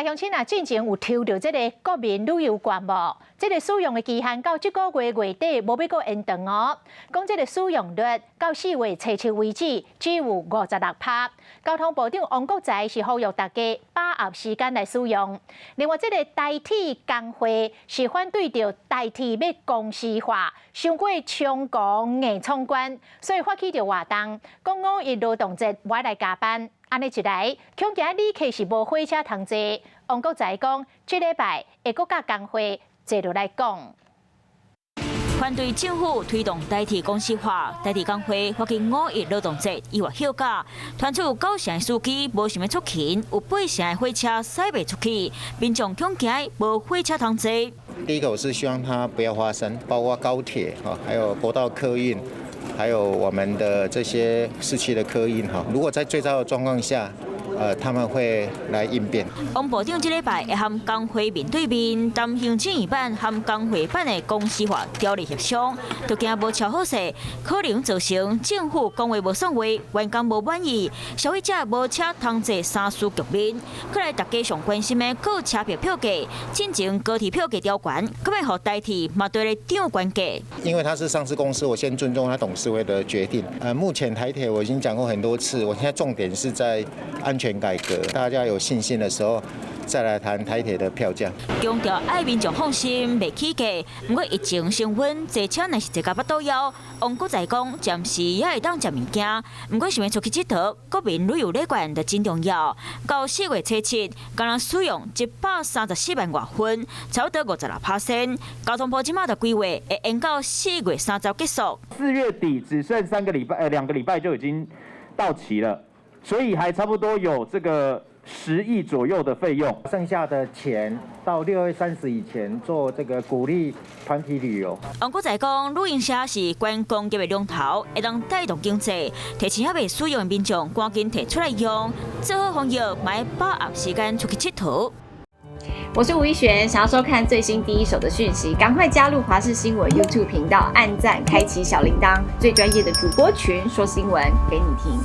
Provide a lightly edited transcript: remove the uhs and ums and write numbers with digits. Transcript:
来乡亲啊，进前有抽到这个国民旅游券无？这个使用的期限到这个月月底，无要搁延长哦。讲这个使用率到4月初7为止，只有56%。交通部长王国材是呼吁大家把握时间来使用。另外，这个台铁工会是反对着台铁要公司化，伤过冲工硬闯关，所以发起着活动，讲5一劳动节我来加班。安尼一来，恐惊旅客是无火车通坐。王国材讲，这礼拜会搁甲工会坐落来讲。反对政府推动台铁公司化，台铁工会发起5一劳动节以外休假，传出9成的司机无想要出勤，有8成的火车驶袂出去，民众恐惊无火车通坐。第一个，我是希望它不要发生，包括高铁还有国道客运，还有我们的这些市区的客运如果在最糟的状况下，他们会来应变。王部长这礼拜会和工会面对面，谈行政院版和工会版的公司化条例协商，就惊无瞧好势，可能造成政府讲话无算话，员工无满意，消费者无车通坐三输局面。看来大家上关心的购车票票价，进前高铁票价调悬，咁要互代替嘛对咧涨关价。因为它是上市公司，我先尊重它董事会的决定。目前台铁我已经讲过很多次，我现在重点是在安全改革，大家有信心的时候，再来谈台铁的票价。强调爱民众放心，袂起价。不过疫情升温，坐车若是坐到巴肚枵，王国材讲暂时也会当食物件。不过想要出去佚佗，国民旅游礼券就真重要。到4月初7，刚刚使用134万外分，差不多56%。交通部即马就规划会延到4月30结束。4月底只剩2个礼拜就已经到期了。所以还差不多有这个10亿左右的费用，剩下的钱到6月30以前做这个鼓励团体旅游。王国材讲，旅行社是观光业的龙头，会当带动经济，提前还未使用的民众赶紧提出来用，做好防疫，买把握时间出去佚佗。我是吴一璇，想要收看最新第一手的讯息，赶快加入华视新闻 YouTube 频道，按赞，开启小铃铛，最专业的主播群说新闻给你听。